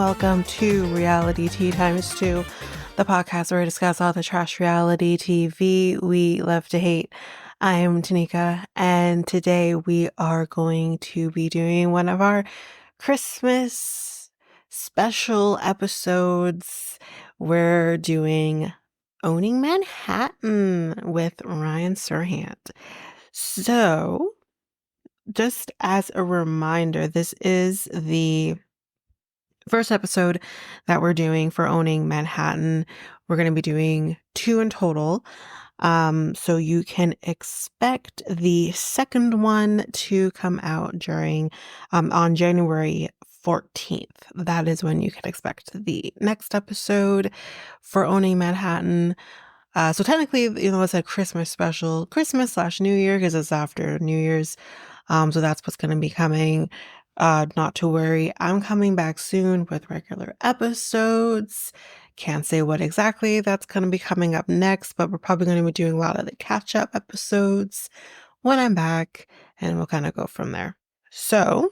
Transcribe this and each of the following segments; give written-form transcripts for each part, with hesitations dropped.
welcome to Reality Tea Times 2, the podcast where we discuss all the trash reality TV we love to hate. I am Tanika, and today we are going to be doing one of our Christmas special episodes. We're doing Owning Manhattan with Ryan Serhant. So, just as a reminder, this is the first episode that we're doing for Owning Manhattan. We're going to be doing 2 in total. So you can expect the second one to come out during on January 14th. That is when you can expect the next episode for Owning Manhattan. So technically, it's a Christmas special, Christmas/New Year, because it's after New Year's. So that's what's going to be coming. Not to worry, I'm coming back soon with regular episodes. Can't say what exactly that's going to be coming up next, but we're probably going to be doing a lot of the catch-up episodes when I'm back, and we'll kind of go from there. So,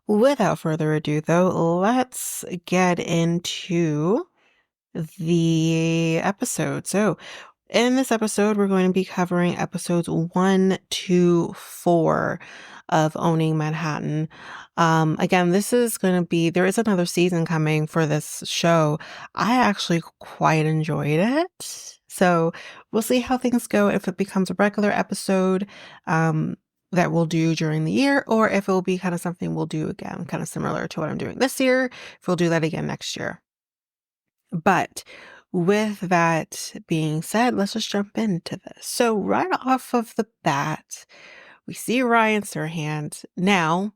without further ado, though, let's get into the episode. So, in this episode, we're going to be covering episodes 1 to 4 of Owning Manhattan. Again, this is going to be, there is another season coming for this show. I actually quite enjoyed it. So we'll see how things go, if it becomes a regular episode that we'll do during the year, or if it will be kind of something we'll do again, kind of similar to what I'm doing this year, if we'll do that again next year. But with that being said, let's just jump into this. So right off of the bat, we see Ryan Serhant. Now,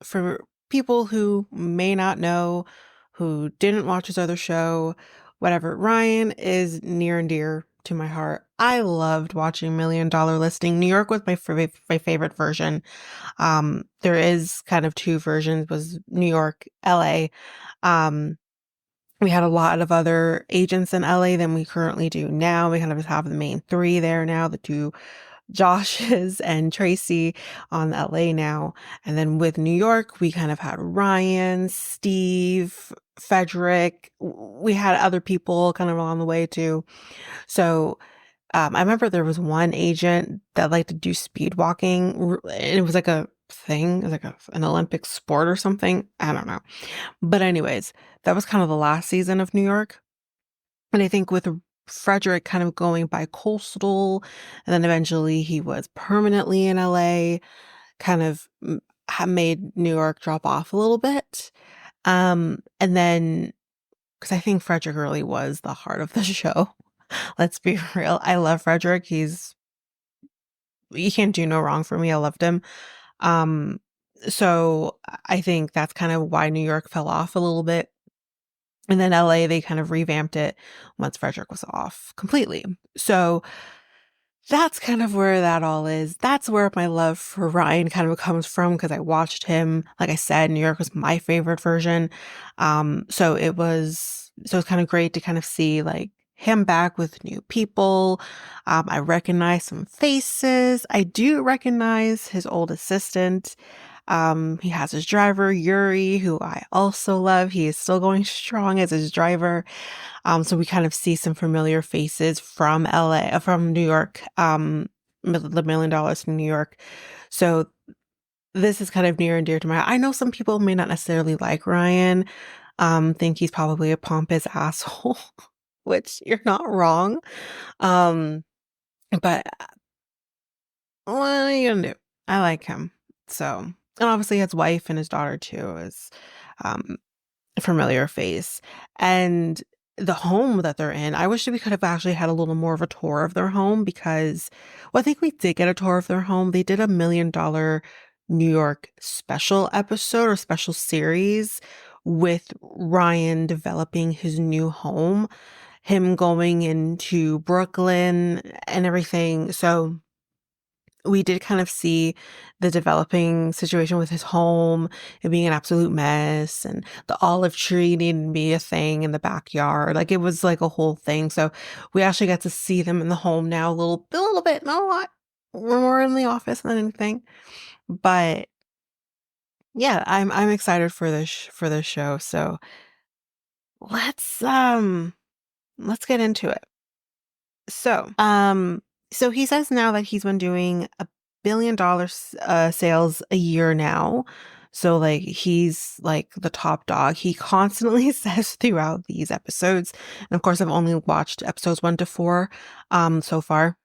for people who may not know, who didn't watch his other show, whatever, Ryan is near and dear to my heart. I loved watching Million Dollar Listing. New York was my favorite version. There is kind of 2 versions, was New York, LA. We had a lot of other agents in LA than we currently do now. We kind of have the main 3 there now, the 2 Joshes and Tracy on LA now. And then with New York, we kind of had Ryan, Steve, Frederick. We had other people kind of along the way too. So I remember there was one agent that liked to do speed walking. It was like a thing. It was like an Olympic sport or something. I don't know. But anyways, that was kind of the last season of New York. And I think with Frederick kind of going by coastal, and then eventually he was permanently in LA, kind of made New York drop off a little bit. And then, because I think Frederick really was the heart of the show. Let's be real. I love Frederick. You can't do no wrong for me. I loved him. So I think that's kind of why New York fell off a little bit. And then LA, they kind of revamped it once Frederick was off completely. So that's kind of where that all is. That's where my love for Ryan kind of comes from, because I watched him. Like I said, New York was my favorite version. So it's kind of great to kind of see like him back with new people. I recognize some faces. I do recognize his old assistant. He has his driver, Yuri, who I also love. He is still going strong as his driver. So we kind of see some familiar faces from New York, the $1 million in New York. So this is kind of near and dear to my heart. I know some people may not necessarily like Ryan, think he's probably a pompous asshole, which you're not wrong. But what are you gonna do? I like him. So, and obviously his wife and his daughter too is a familiar face. And the home that they're in, I wish we could have actually had a little more of a tour of their home, because, well, I think we did get a tour of their home. They did a $1 million New York special episode or special series with Ryan developing his new home, him going into Brooklyn and everything. So we did kind of see the developing situation with his home, it being an absolute mess, and the olive tree needing to be a thing in the backyard. Like, it was like a whole thing. So we actually got to see them in the home now a little bit, not a lot. We're more in the office than anything. But Yeah, I'm excited for this show. So let's let's get into it. So he says now that he's been doing $1 billion sales a year now. So like he's like the top dog. He constantly says throughout these episodes, and of course I've only watched episodes 1 to 4 so far.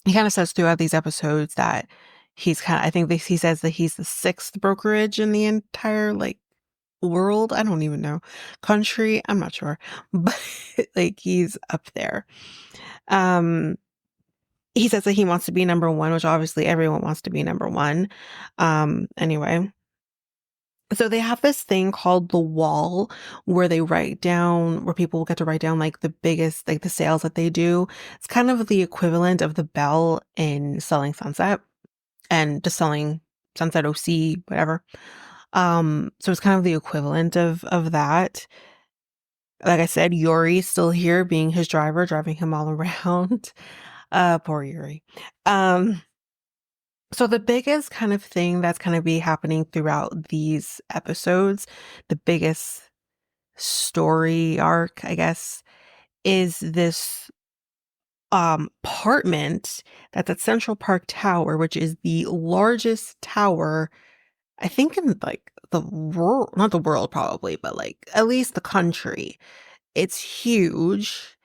He kind of says throughout these episodes that he's kind of, I think he says that he's the sixth brokerage in the entire like world. I don't even know. Country, I'm not sure. But like he's up there. Um he says that he wants to be number one, which obviously everyone wants to be number one. Anyway, so they have this thing called the wall where they write down, where people get to write down like the biggest, like the sales that they do. It's kind of the equivalent of the bell in Selling Sunset and just Selling Sunset OC, whatever. So it's kind of the equivalent of that. Like I said, Yuri's still here being his driver, driving him all around. Poor Yuri. So the biggest kind of thing that's kind of be happening throughout these episodes, the biggest story arc, I guess, is this apartment that's at Central Park Tower, which is the largest tower, I think in like the world, not the world probably, but like at least the country. It's huge.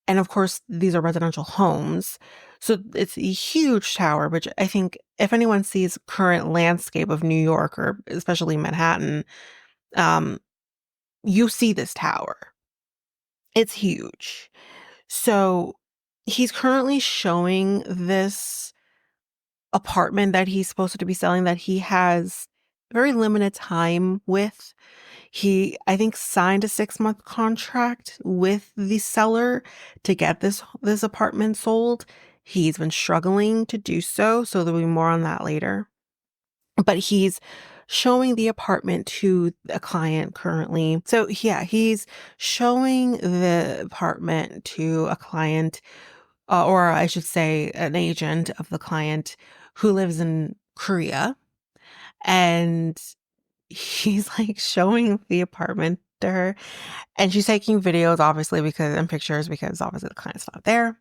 And of course, these are residential homes. So it's a huge tower, which I think if anyone sees current landscape of New York or especially Manhattan, um, you see this tower. It's huge. So he's currently showing this apartment that he's supposed to be selling that he has very limited time with. He, I think, signed a 6-month contract with the seller to get this apartment sold. He's been struggling to do so, so there'll be more on that later. But he's showing the apartment to a client currently. So yeah, he's showing the apartment to a client, or I should say an agent of the client who lives in Korea. And he's like showing the apartment to her, and she's taking videos obviously because and pictures because obviously the client's not there.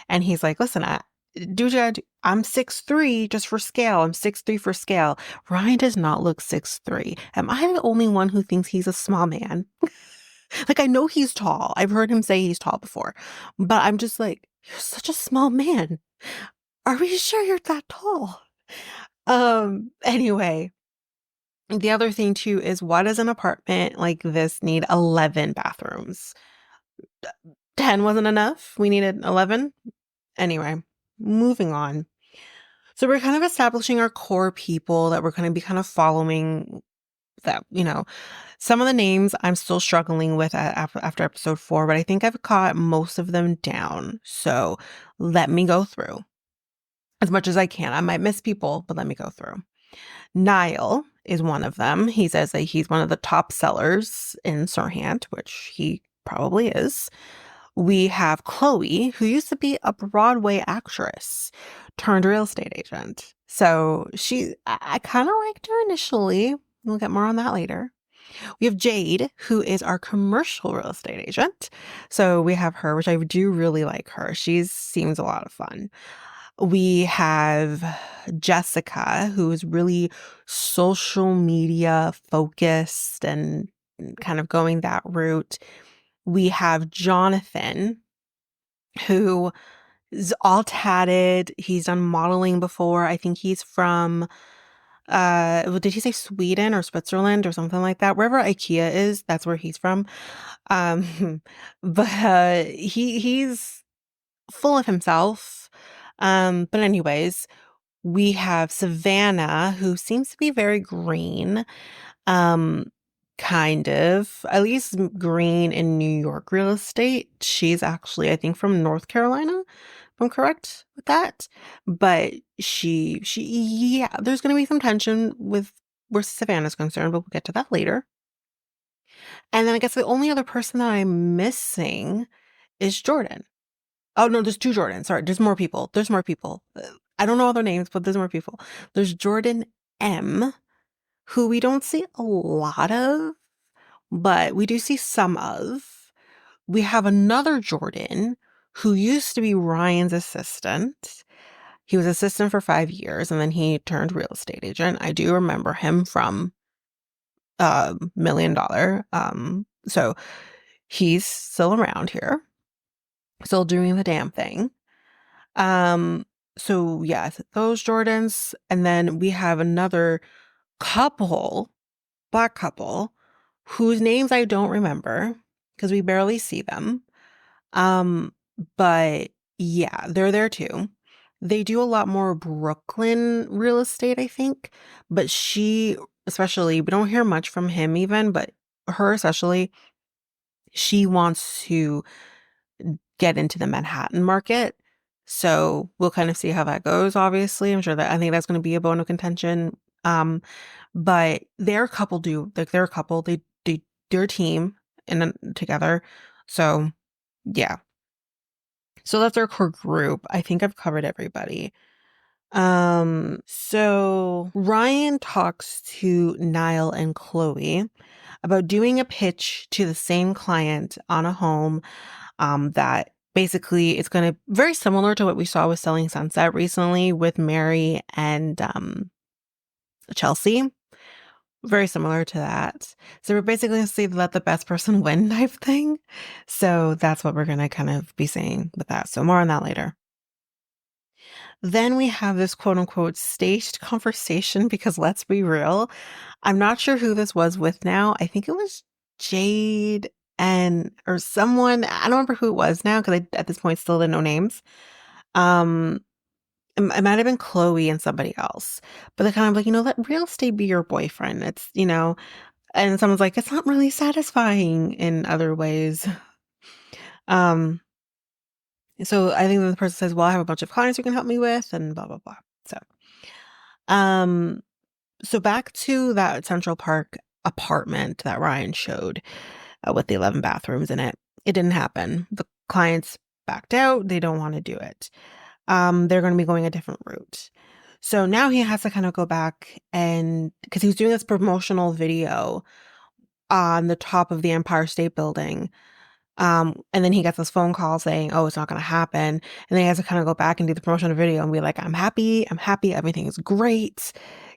And he's like, listen, I'm 6'3" just for scale. I'm 6'3" for scale. Ryan does not look 6'3". Am I the only one who thinks he's a small man? Like, I know he's tall. I've heard him say he's tall before, but I'm just like, you're such a small man. Are we sure you're that tall? Anyway, the other thing too is, why does an apartment like this need 11 bathrooms? 10 wasn't enough. We needed 11. Anyway, moving on. So we're kind of establishing our core people that we're going to be kind of following, that, some of the names I'm still struggling with after episode 4, but I think I've caught most of them down. So let me go through as much as I can. I might miss people, but let me go through. Nile is one of them. He says that he's one of the top sellers in Sirhant, which he probably is. We have Chloe, who used to be a Broadway actress turned real estate agent. So I kind of liked her initially. We'll get more on that later. We have Jade, who is our commercial real estate agent. So we have her, which I do really like her. She seems a lot of fun. We have Jessica, who is really social media focused and kind of going that route. We have Jonathan, who is all tatted. He's done modeling before. I think he's from, did he say Sweden or Switzerland or something like that? Wherever IKEA is, that's where he's from. But he's full of himself. But anyways, we have Savannah, who seems to be very green. Um, kind of, at least green in New York real estate. She's actually, I think, from North Carolina, if I'm correct with that. But yeah, there's going to be some tension with where Savannah's concerned, but we'll get to that later. And then I guess the only other person that I'm missing is Jordan. Oh, no, there's 2 Jordans. Sorry, there's more people. I don't know all their names, but there's more people. There's Jordan M, who we don't see a lot of, but we do see some of. We have another Jordan who used to be Ryan's assistant. He was assistant for 5 years and then he turned real estate agent. I do remember him from Million Dollar. So he's still around here, still doing the damn thing. So yes, those Jordans. And then we have another couple, black couple, whose names I don't remember because we barely see them. But yeah, they're there too. They do a lot more Brooklyn real estate, I think. But she, especially, we don't hear much from him even, but her especially, she wants to get into the Manhattan market. So we'll kind of see how that goes, obviously. I think that's going to be a bone of contention. But they're a couple they're a couple, they're a team and together. So yeah. So that's our core group. I think I've covered everybody. So Ryan talks to Nile and Chloe about doing a pitch to the same client on a home that basically it's going to very similar to what we saw with Selling Sunset recently with Mary and Chelsea. Very similar to that. So we're basically going to see let the best person win type thing. So that's what we're going to kind of be saying with that. So more on that later. Then we have this quote unquote staged conversation because let's be real, I'm not sure who this was with now. I think it was Jade or someone. I don't remember who it was now because I at this point still didn't know names. It might have been Chloe and somebody else, but they're kind of like, let real estate be your boyfriend. It's, and someone's like, it's not really satisfying in other ways. So I think the person says, well, I have a bunch of clients you can help me with and blah, blah, blah. So back to that Central Park apartment that Ryan showed with the 11 bathrooms in it. It didn't happen. The clients backed out. They don't want to do it. They're going to be going a different route. So now he has to kind of go back because he was doing this promotional video on the top of the Empire State Building. And then he gets this phone call saying, oh, it's not going to happen. And then he has to kind of go back and do the promotional video and be like, I'm happy. Everything is great.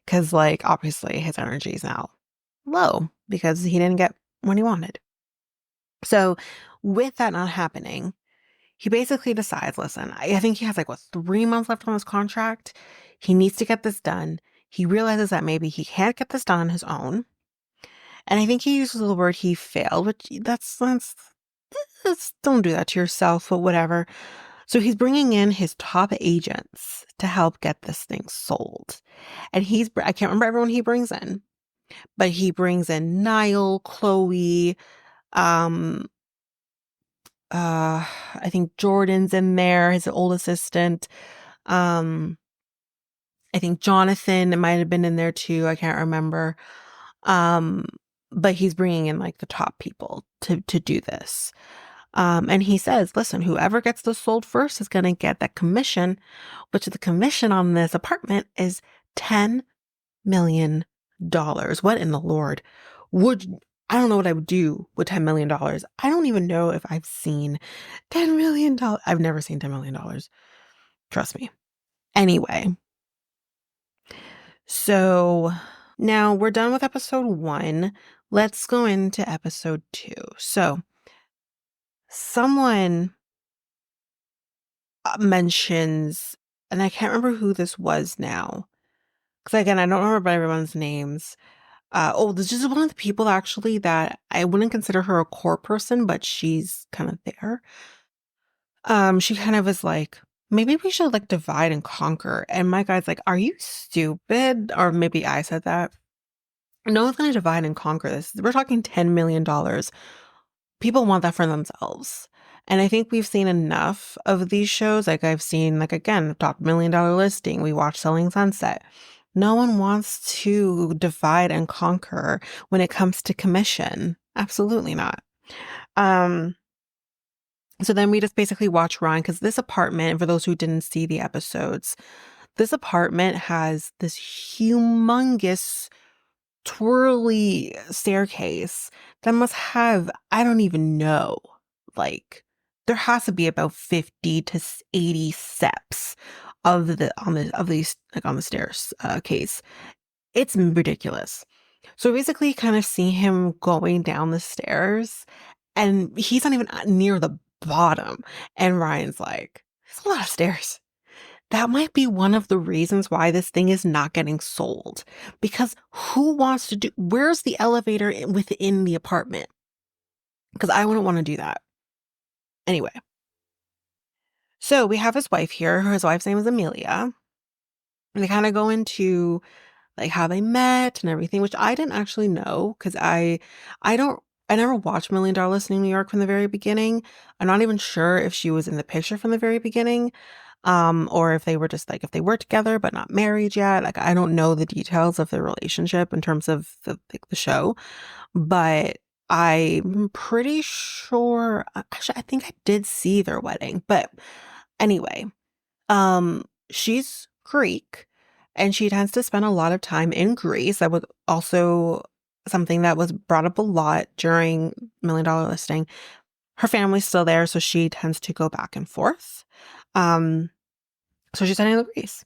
Because obviously his energy is now low because he didn't get what he wanted. So with that not happening, he basically decides, listen, I think he has 3 months left on his contract. He needs to get this done. He realizes that maybe he can't get this done on his own. And I think he uses the word he failed, which that's don't do that to yourself, but whatever. So he's bringing in his top agents to help get this thing sold. And I can't remember everyone he brings in, but he brings in Nile, Chloe, I think Jordan's in there, his old assistant. I think Jonathan might have been in there too. I can't remember. But he's bringing in the top people to do this. And he says, listen, whoever gets this sold first is going to get that commission, which the commission on this apartment is $10 million. What in the Lord I don't know what I would do with $10 million. I don't even know if I've seen $10 million. I've never seen $10 million. Trust me. Anyway. So now we're done with episode 1. Let's go into episode 2. So someone mentions, and I can't remember who this was now, because again, I don't remember everyone's names. This is one of the people actually that I wouldn't consider her a core person, but she's kind of there. She kind of is like, maybe we should divide and conquer. And my guy's like, are you stupid? Or maybe I said that. No one's going to divide and conquer this. We're talking $10 million. People want that for themselves. And I think we've seen enough of these shows. I've seen, again, Top $1 Million Listing. We watched Selling Sunset. No one wants to divide and conquer when it comes to commission. Absolutely not. So then we just basically watch Ryan, because this apartment, for those who didn't see the episodes, this apartment has this humongous twirly staircase that must have, I don't even know, like there has to be about 50 to 80 steps of the on the of these like on the stairs case. It's ridiculous. So basically kind of see him going down the stairs and he's not even near the bottom. And Ryan's like, "It's a lot of stairs." That might be one of the reasons why this thing is not getting sold. Because who wants to where's the elevator within the apartment? Because I wouldn't want to do that. Anyway, so we have his wife here. His wife's name is Amelia. And they kind of go into like how they met and everything, which I didn't actually know because I don't I never watched Million Dollar Listing New York from the very beginning. I'm not even sure if she was in the picture from the very beginning. Or if they were just like if they were together but not married yet. Like I don't know the details of their relationship in terms of the show, but I'm pretty sure actually I think I did see their wedding. But anyway, she's Greek and she tends to spend a lot of time in Greece. That was also something that was brought up a lot during Million Dollar Listing. Her family's still there, so she tends to go back and forth. Um, so she's sending the Greece.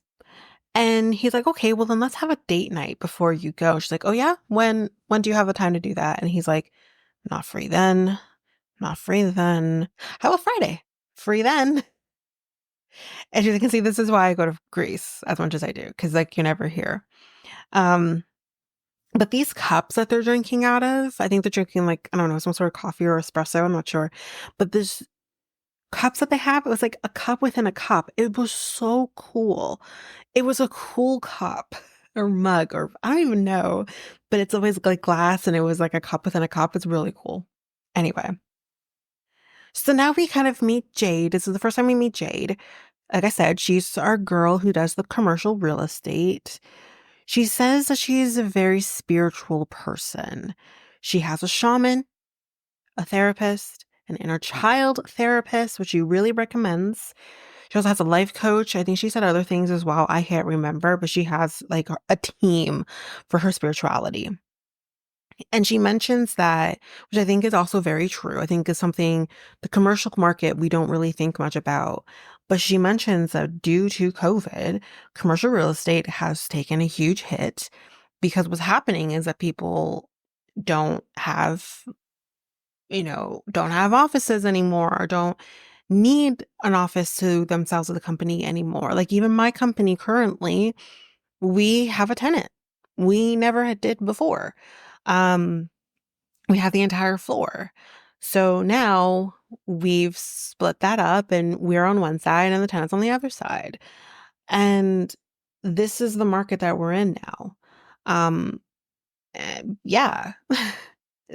And he's like, okay, well then let's have a date night before you go. She's like, oh yeah? When do you have the time to do that? And he's like, not free then. Not free then. How about Friday? Free then. And you can see this is why I go to Greece as much as I do, because like you're never here. Um, but these cups that they're drinking out of, I think they're drinking like, I don't know, some sort of coffee or espresso, I'm not sure. But this cups that they have, it was like a cup within a cup. It was so cool. It was a cool cup or mug, or I don't even know, but it's always like glass and it was like a cup within a cup. It's really cool. Anyway, so now we kind of meet Jade. This is the first time we meet Jade. Like I said, she's our girl who does the commercial real estate. She says that she's a very spiritual person. She has a shaman, a therapist, an inner child therapist, which she really recommends. She also has a life coach. I think she said other things as well. I can't remember, but she has like a team for her spirituality. And she mentions that, which I think is also very true. I think is something the commercial market we don't really think much about. But she mentions that due to COVID, commercial real estate has taken a huge hit because what's happening is that people don't have, don't have offices anymore or don't need an office to themselves as a company anymore. Like even my company currently, we have a tenant. We never did before. Um, we have the entire floor. So now we've split that up and we're on one side and the tenant's on the other side. And this is the market that we're in now. Um, yeah.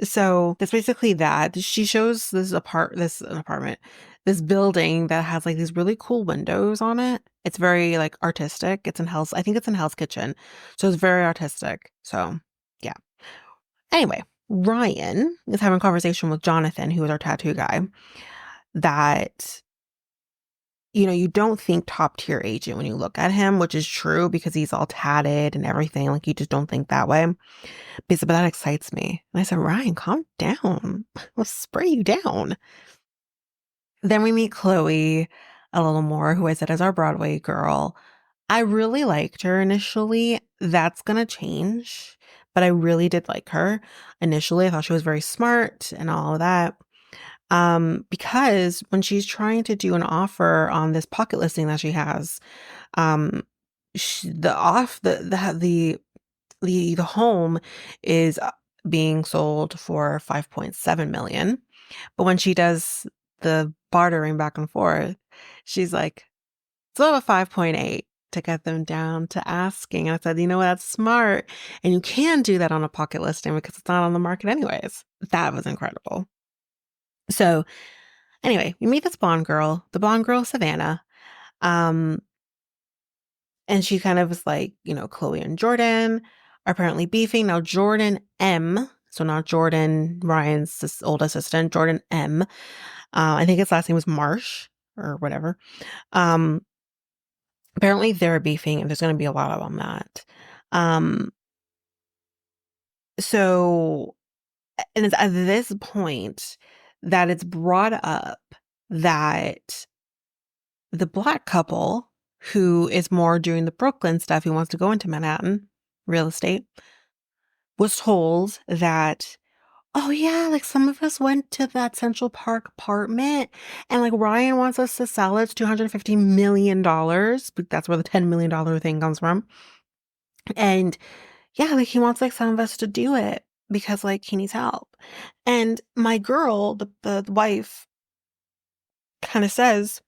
So that's basically that. She shows this apartment, this building that has like these really cool windows on it. It's very like artistic. I think it's in Hell's Kitchen. So it's very artistic. So yeah. Anyway, Ryan is having a conversation with Jonathan, who is our tattoo guy, that, you don't think top tier agent when you look at him, which is true because he's all tatted and everything. Like you just don't think that way. But that excites me. And I said, Ryan, calm down. We'll spray you down. Then we meet Chloe a little more, who I said is our Broadway girl. I really liked her initially. That's going to change, but I really did like her. Initially, I thought she was very smart and all of that. Because when she's trying to do an offer on this pocket listing that she has, um, the home is being sold for 5.7 million. But when she does the bartering back and forth, she's like, so a 5.8 to get them down to asking. And I said, that's smart. And you can do that on a pocket listing because it's not on the market anyways. That was incredible. So anyway, we meet this blonde girl, the blonde girl, Savannah. Um, and she kind of was like, Chloe and Jordan are apparently beefing. Now, Jordan M, so not Jordan, Ryan's old assistant, Jordan M. I think his last name was Marsh or whatever. Apparently they're beefing and there's going to be a lot on that. Um, So, and it's at this point that it's brought up that the Black couple, who is more doing the Brooklyn stuff, who wants to go into Manhattan real estate, was told that, oh yeah, like some of us went to that Central Park apartment and like Ryan wants us to sell it. It's $250 million. But that's where the $10 million thing comes from. And yeah, like he wants like some of us to do it because like he needs help. And my girl, the wife, kind of says,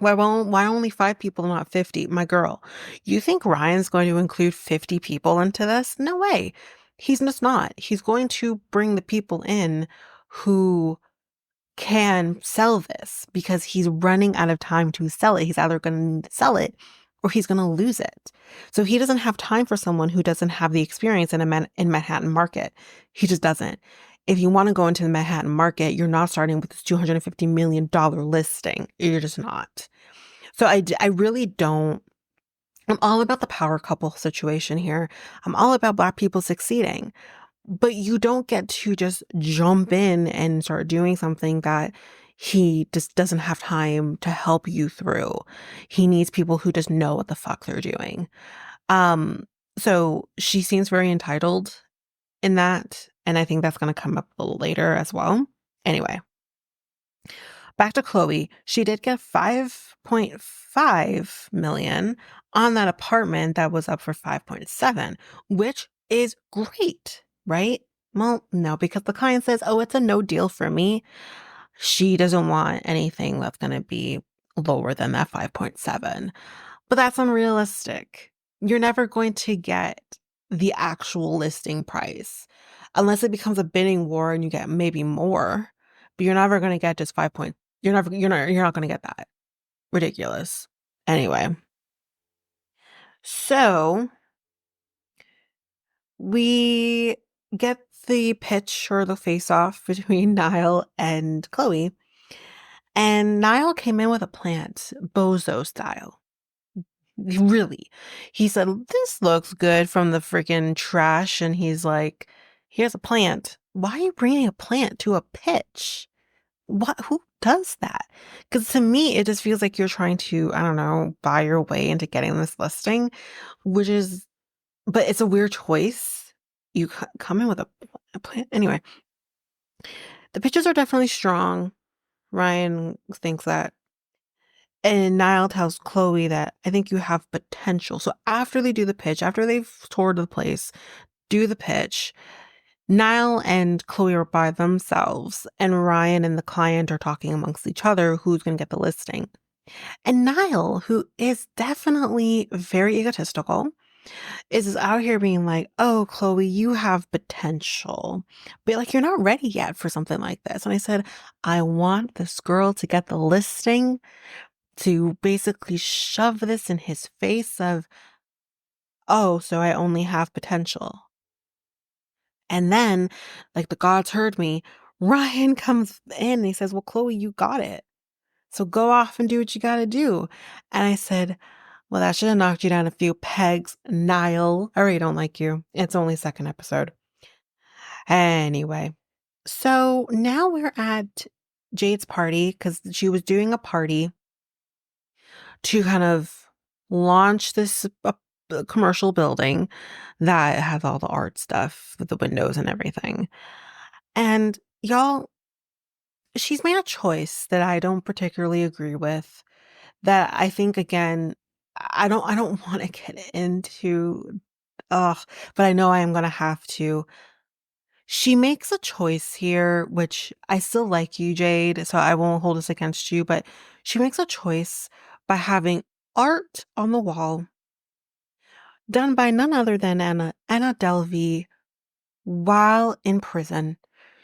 why only 5 people, not 50? My girl, you think Ryan's going to include 50 people into this? No way. He's just not. He's going to bring the people in who can sell this because he's running out of time to sell it. He's either going to sell it or he's going to lose it. So he doesn't have time for someone who doesn't have the experience in in Manhattan market. He just doesn't. If you want to go into the Manhattan market, you're not starting with this $250 million listing. You're just not. So I really don't. I'm all about the power couple situation here. I'm all about Black people succeeding. But you don't get to just jump in and start doing something that he just doesn't have time to help you through. He needs people who just know what the fuck they're doing. Um, so she seems very entitled in that, and I think that's going to come up a little later as well. Anyway, back to Chloe. She did get 5.5 million on that apartment that was up for 5.7, which is great, right? Well, no, because the client says, oh, it's a no deal for me. She doesn't want anything that's going to be lower than that 5.7. But that's unrealistic. You're never going to get the actual listing price unless it becomes a bidding war and you get maybe more. But you're never going to get just 5 point. You're not going to get that. Ridiculous. Anyway, so we get the pitch or the face off between Nile and Chloe. And Nile came in with a plant, bozo style. Really. He said, this looks good from the freaking trash. And he's like, here's a plant. Why are you bringing a plant to a pitch? Who does that? Because to me, it just feels like you're trying to, I don't know, buy your way into getting this listing, which is, but it's a weird choice. You come in with a plant. Anyway, the pitches are definitely strong. Ryan thinks that. And Niall tells Chloe that I think you have potential. So after they do the pitch, after they've toured the place, do the pitch, Niall and Chloe are by themselves, and Ryan and the client are talking amongst each other who's going to get the listing. And Niall, who is definitely very egotistical, is out here being like, oh, Chloe, you have potential. But like, you're not ready yet for something like this. And I said, I want this girl to get the listing to basically shove this in his face of, oh, so I only have potential. And then, like the gods heard me, Ryan comes in and he says, well, Chloe, you got it. So go off and do what you got to do. And I said, well, that should have knocked you down a few pegs, Nile. I already don't like you. It's only second episode. Anyway, so now we're at Jade's party because she was doing a party to kind of launch this commercial building that has all the art stuff with the windows and everything. And y'all, she's made a choice that I don't particularly agree with. That I think again, I don't want to get into but I know I am gonna have to. She makes a choice here, which I still like you, Jade, so I won't hold this against you, but she makes a choice by having art on the wall done by none other than Anna Delvey while in prison.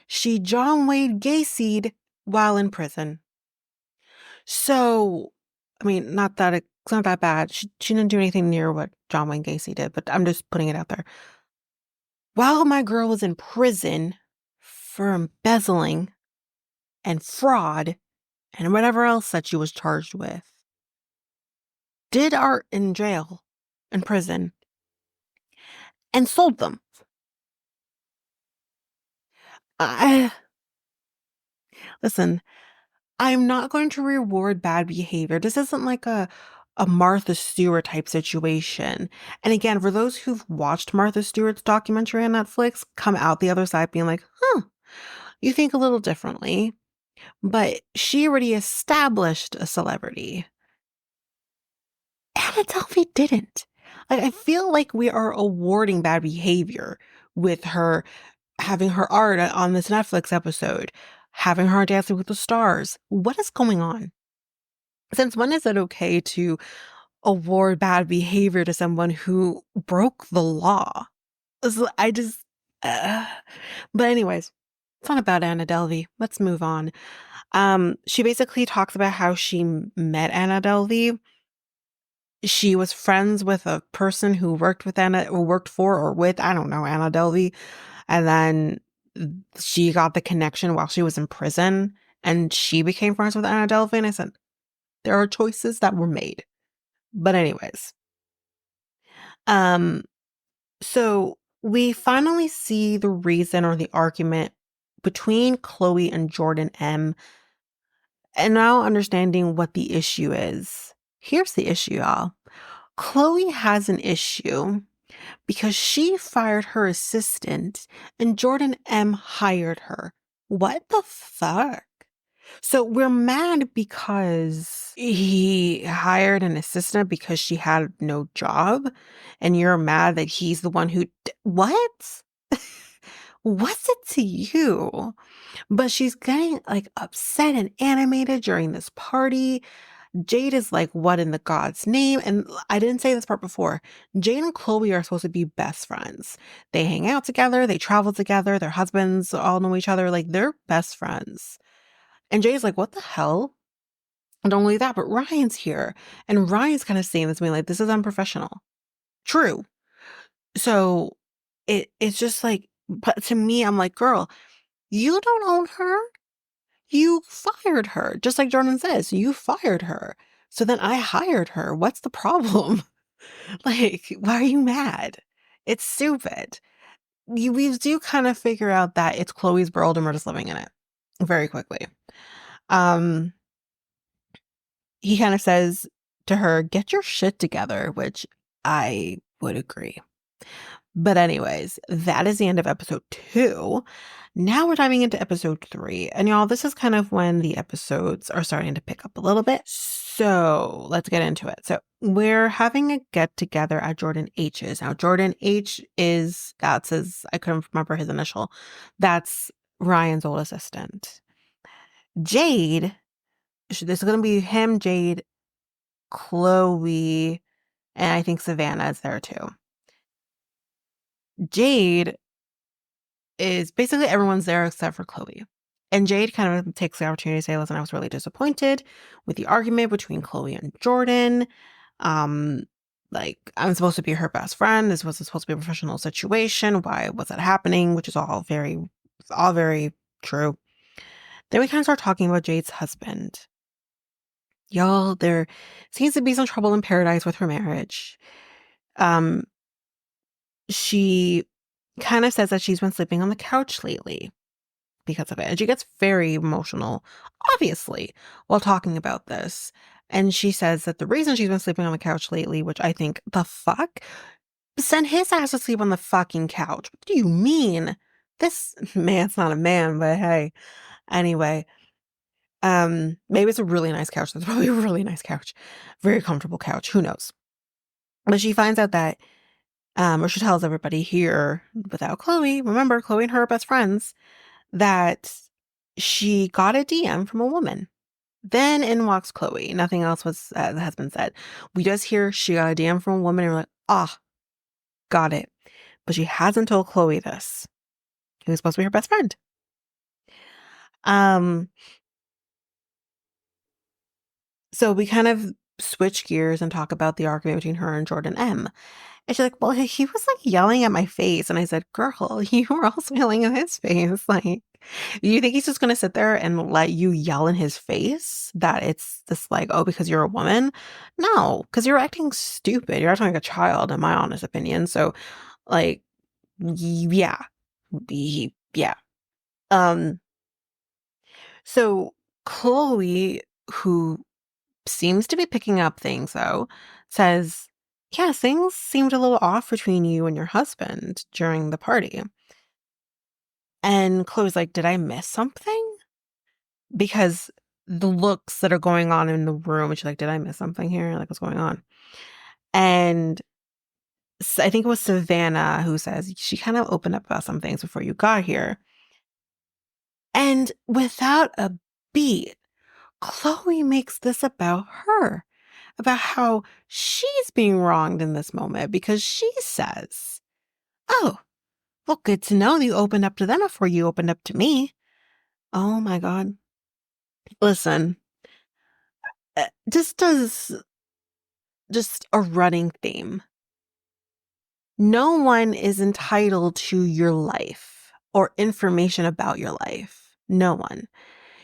She John Wayne Gacy'd while in prison. So, I mean, it's not that bad. She didn't do anything near what John Wayne Gacy did, but I'm just putting it out there. While my girl was in prison for embezzling and fraud and whatever else that she was charged with, did art in jail, in prison, and sold them. I listen, I'm not going to reward bad behavior. This isn't like a Martha Stewart type situation. And again, for those who've watched Martha Stewart's documentary on Netflix, come out the other side being like, huh, you think a little differently. But she already established a celebrity. Anna Delvey didn't. Like, I feel like we are awarding bad behavior with her having her art on this Netflix episode, having her on Dancing with the Stars. What is going on? Since when is it okay to award bad behavior to someone who broke the law? I just, uh, but anyways, it's not about Anna Delvey. Let's move on. She basically talks about how she met Anna Delvey. She was friends with a person who worked with Anna, or worked for, or with, I don't know, Anna Delvey. And then she got the connection while she was in prison, and she became friends with Anna Delvey. And I said, there are choices that were made. But anyways, um, so we finally see the reason or the argument between Chloe and Jordan M. And now understanding what the issue is. Here's the issue, y'all. Chloe has an issue because she fired her assistant and Jordan M hired her. What the fuck? So we're mad because he hired an assistant because she had no job, and you're mad that he's the one who what? What's it to you? But she's getting like upset and animated during this party. Jade is like, what in the God's name? And I didn't say this part before. Jade and Chloe are supposed to be best friends. They hang out together, they travel together, their husbands all know each other, like they're best friends. And Jade's like, what the hell? And not only that, but Ryan's here. And Ryan's kind of saying this to me like, this is unprofessional. True. So it's just like, but to me, I'm like, girl, you don't own her. You fired her. Just like Jordan says, you fired her. So then I hired her. What's the problem? Like, why are you mad? It's stupid. We do kind of figure out that it's Chloe's world and we're just living in it very quickly. Um, he kind of says to her, get your shit together, which I would agree. But anyways, that is the end of episode 2. Now we're diving into episode 3. And y'all, this is kind of when the episodes are starting to pick up a little bit. So let's get into it. So we're having a get together at Jordan H's. Now, Jordan H is, that's his, I couldn't remember his initial. That's Ryan's old assistant. Jade, this is going to be him, Jade, Chloe, and I think Savannah is there too. Jade is basically everyone's there except for Chloe. And Jade kind of takes the opportunity to say, listen, I was really disappointed with the argument between Chloe and Jordan. Like, I'm supposed to be her best friend. This was supposed to be a professional situation. Why was that happening? Which is all very true. Then we kind of start talking about Jade's husband. Y'all, there seems to be some trouble in paradise with her marriage. She kind of says that she's been sleeping on the couch lately because of it. And she gets very emotional, obviously, while talking about this. And she says that the reason she's been sleeping on the couch lately, which I think, the fuck? Send his ass to sleep on the fucking couch. What do you mean? This man's not a man, but hey. Anyway, maybe it's a really nice couch. That's probably a really nice couch. Very comfortable couch. Who knows? But she finds out that, or she tells everybody here without Chloe, remember, Chloe and her are best friends, that she got a DM from a woman. Then in walks Chloe. Nothing else has been said. We just hear she got a DM from a woman and we're like, got it. But she hasn't told Chloe this. Who's supposed to be her best friend. So we kind of switch gears and talk about the argument between her and Jordan M. And she's like, well, he was like yelling at my face. And I said, girl, you were also yelling at his face. Like, you think he's just going to sit there and let you yell in his face that it's this like, oh, because you're a woman? No, because you're acting stupid. You're acting like a child, in my honest opinion. So, like, yeah. Um, so Chloe, who seems to be picking up things though, says, yeah, things seemed a little off between you and your husband during the party. And Chloe's like, did I miss something? Because the looks that are going on in the room, she's like, did I miss something here? Like, what's going on? And I think it was Savannah who says she kind of opened up about some things before you got here. And without a beat, Chloe makes this about her, about how she's being wronged in this moment because she says, oh, well, good to know that you opened up to them before you opened up to me. Oh my God. Listen, just as just a running theme. No one is entitled to your life or information about your life. No one.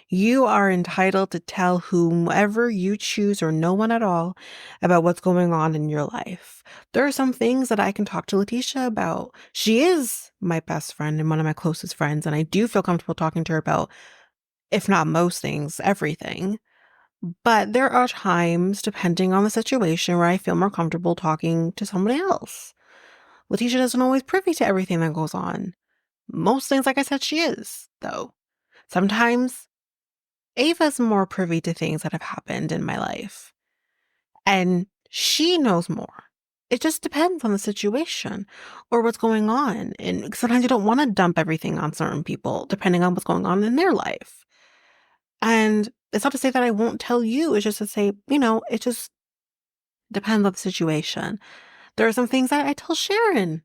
You are entitled to tell whomever you choose or no one at all about what's going on in your life. There are some things that I can talk to Letitia about. She is my best friend and one of my closest friends, and I do feel comfortable talking to her about, if not most things, everything. But there are times, depending on the situation, where I feel more comfortable talking to somebody else. Letitia isn't always privy to everything that goes on. Most things, like I said, she is, though. Sometimes Ava's more privy to things that have happened in my life, and she knows more. It just depends on the situation or what's going on. And sometimes you don't want to dump everything on certain people, depending on what's going on in their life. And it's not to say that I won't tell you. It's just to say, it just depends on the situation. There are some things that I tell Sharon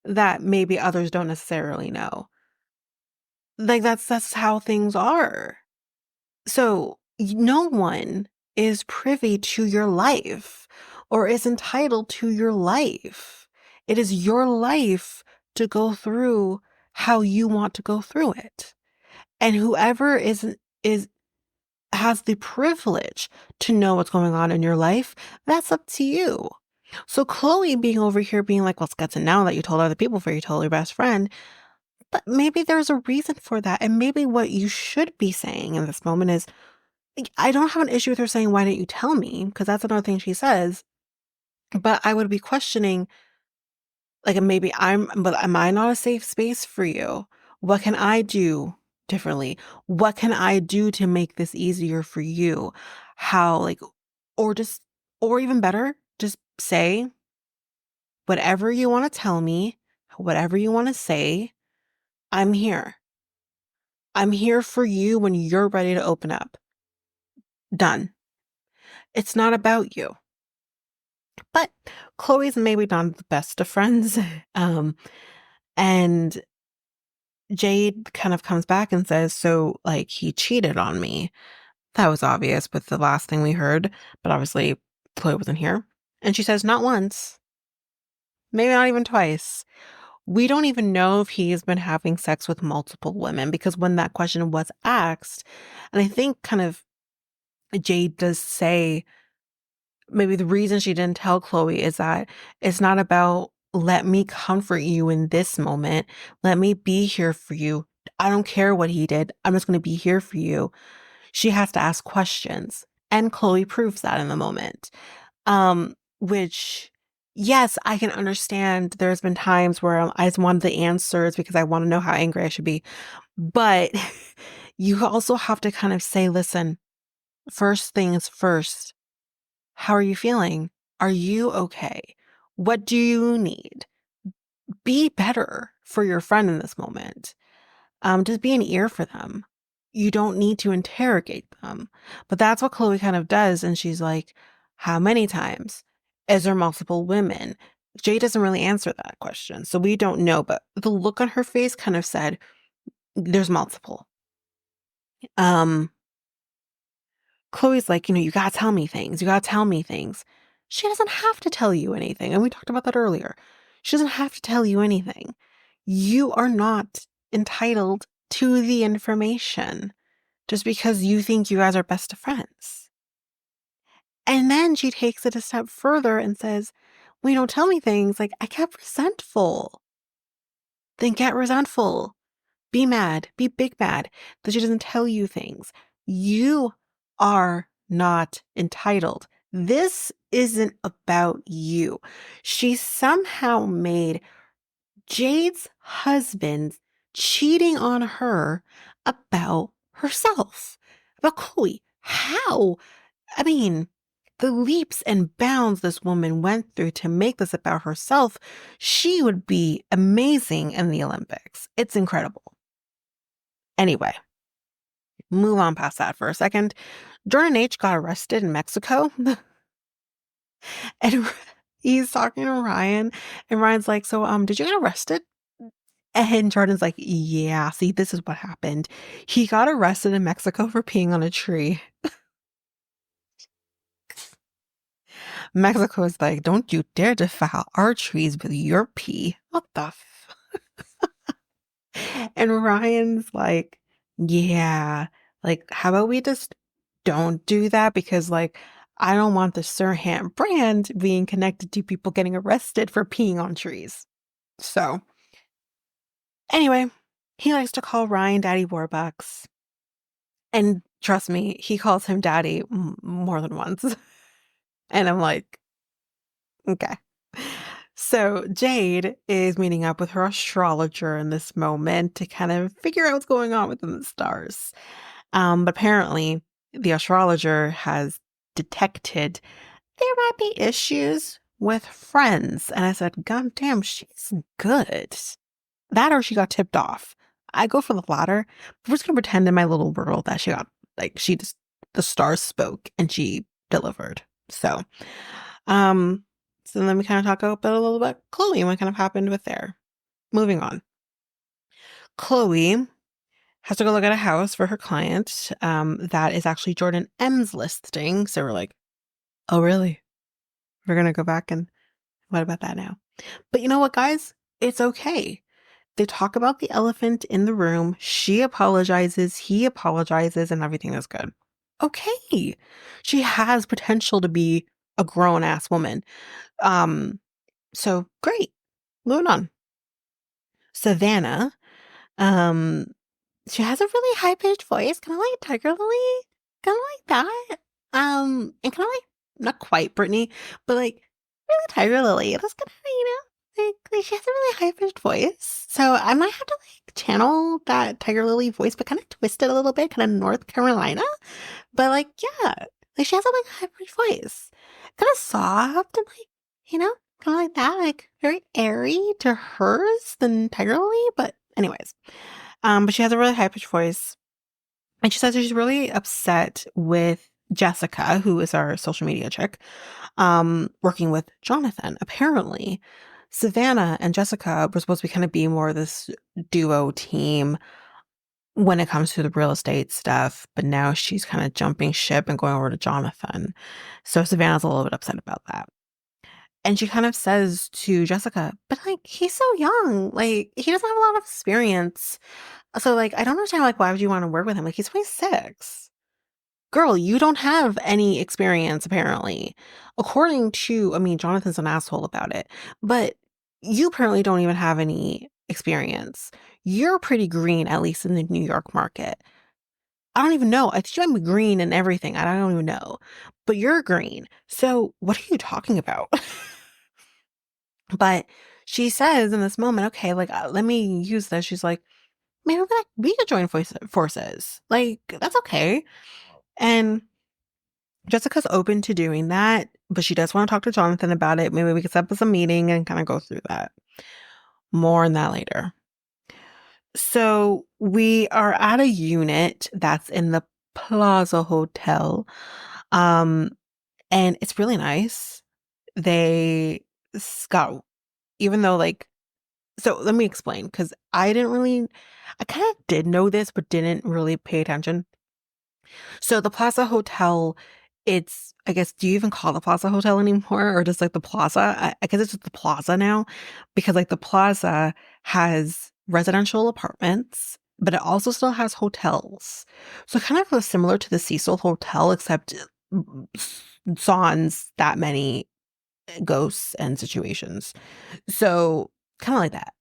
that maybe others don't necessarily know. Like that's how things are. So no one is privy to your life or is entitled to your life. It is your life to go through how you want to go through it. And whoever is has the privilege to know what's going on in your life, that's up to you. So Chloe being over here being like, well, it's good to know that you told other people before you told your best friend. But maybe there's a reason for that. And maybe what you should be saying in this moment is, I don't have an issue with her saying, why didn't you tell me? Because that's another thing she says. But I would be questioning, like, maybe but am I not a safe space for you? What can I do differently? What can I do to make this easier for you? How, like, or just, or even better, just say whatever you want to tell me, whatever you want to say. I'm here. I'm here for you when you're ready to open up. Done. It's not about you. But Chloe's maybe not the best of friends. And Jade kind of comes back and says, so, like, he cheated on me. That was obvious with the last thing we heard, but obviously Chloe wasn't here. And she says, not once, maybe not even twice. We don't even know if he's been having sex with multiple women, because when that question was asked, and I think kind of Jade does say, maybe the reason she didn't tell Chloe is that it's not about, let me comfort you in this moment. Let me be here for you. I don't care what he did. I'm just going to be here for you. She has to ask questions. And Chloe proves that in the moment. Which, yes, I can understand. There's been times where I just wanted the answers because I want to know how angry I should be. But you also have to kind of say, listen, first things first. How are you feeling? Are you okay? What do you need? Be better for your friend in this moment. Just be an ear for them. You don't need to interrogate them. But that's what Chloe kind of does. And she's like, how many times? Is there multiple women? Jay doesn't really answer that question. So we don't know. But the look on her face kind of said, there's multiple. Chloe's like, you gotta tell me things. You gotta tell me things. She doesn't have to tell you anything. And we talked about that earlier. She doesn't have to tell you anything. You are not entitled to the information just because you think you guys are best of friends. And then she takes it a step further and says, well, you don't tell me things. Like, I get resentful. Then get resentful. Be mad, be big mad that she doesn't tell you things. You are not entitled. This isn't about you. She somehow made Jade's husband cheating on her about herself, about Chloe. How? I mean, the leaps and bounds this woman went through to make this about herself, she would be amazing in the Olympics. It's incredible. Anyway, move on past that for a second. Jordan H. got arrested in Mexico, and he's talking to Ryan, and Ryan's like, "So, did you get arrested?" And Jordan's like, "Yeah, see, this is what happened. He got arrested in Mexico for peeing on a tree." Mexico is like, "Don't you dare defile our trees with your pee." What the And Ryan's like, "Yeah, like, how about we just don't do that? Because, like, I don't want the Sirhan brand being connected to people getting arrested for peeing on trees." So, anyway, he likes to call Ryan Daddy Warbucks. And trust me, he calls him Daddy more than once. And I'm like, okay. So Jade is meeting up with her astrologer in this moment to kind of figure out what's going on within the stars. But apparently, the astrologer has detected there might be issues with friends. And I said, God damn, she's good. That or she got tipped off. I go for the latter. We're just gonna pretend in my little world that she got, like, she just, the stars spoke and she delivered. So, um, so then we kind of talk about a little bit Chloe and what kind of happened with there. Moving on. Chloe has to go look at a house for her client. That is actually Jordan M's listing. So we're like, oh, really? We're going to go back and what about that now? But you know what, guys? It's okay. They talk about the elephant in the room. She apologizes. He apologizes and everything is good. Okay. She has potential to be a grown ass woman. So great. Moving on. Savannah, um, she has a really high pitched voice, kind of like Tiger Lily, kind of like that. And kind of like not quite Brittany, but like really Tiger Lily. That's kind of like she has a really high pitched voice. So I might have to like channel that Tiger Lily voice, but kind of twist it a little bit, kind of North Carolina. But like yeah, like she has a like high pitched voice, kind of soft and like kind of like that, like very airy to hers than Tiger Lily. But anyways. But she has a really high pitched voice. And she says she's really upset with Jessica, who is our social media chick, working with Jonathan. Apparently, Savannah and Jessica were supposed to kind of be more this duo team when it comes to the real estate stuff, but now she's kind of jumping ship and going over to Jonathan. So Savannah's a little bit upset about that. And she kind of says to Jessica, but like, he's so young. Like, he doesn't have a lot of experience. So, like, I don't understand, like, why would you want to work with him? Like, he's 26. Girl, you don't have any experience, apparently. According to, I mean, Jonathan's an asshole about it, but you apparently don't even have any experience. You're pretty green, at least in the New York market. I don't even know. I think I'm green and everything. I don't even know. But you're green. So, what are you talking about? But she says in this moment, okay, like, let me use this. She's like, maybe we could join forces. Like, that's okay. And Jessica's open to doing that, but she does want to talk to Jonathan about it. Maybe we could set up a meeting and kind of go through that. More on that later. So we are at a unit that's in the Plaza Hotel. And it's really nice. They got, even though like, so let me explain, because I kind of did know this, but didn't really pay attention. So the Plaza Hotel, it's, I guess, do you even call the Plaza Hotel anymore? Or just like the Plaza? I guess it's just the Plaza now, because like the Plaza has residential apartments, but it also still has hotels. So kind of similar to the Cecil Hotel, except sans that many ghosts and situations. So kind of like that.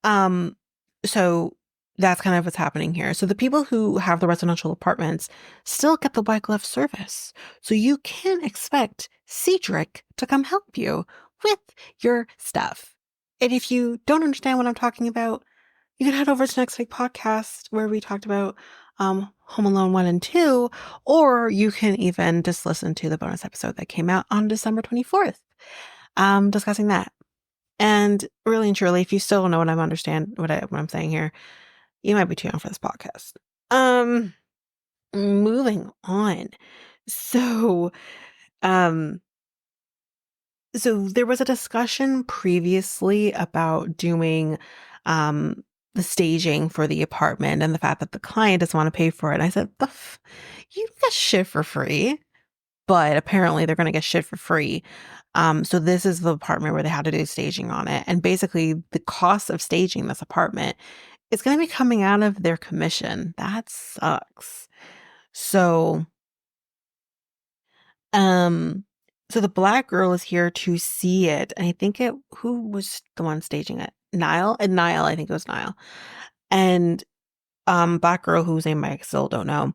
Um, so that's kind of what's happening here. So the people who have the residential apartments still get the white glove service. So you can expect Cedric to come help you with your stuff. And if you don't understand what I'm talking about, you can head over to next week podcast where we talked about Home Alone 1 and 2, or you can even just listen to the bonus episode that came out on December 24th, discussing that. And really and truly, if you still don't know what I'm saying here, you might be too young for this podcast. Um, moving on. So, um, so there was a discussion previously about doing, um, the staging for the apartment and the fact that the client doesn't want to pay for it. And I said, you get shit for free, but apparently they're going to get shit for free. So this is the apartment where they had to do staging on it. And basically the cost of staging this apartment is going to be coming out of their commission. That sucks. So, um, so the black girl is here to see it. And I think who was the one staging it? Nile? And Nile, I think it was Nile. And, black girl whose name I still don't know.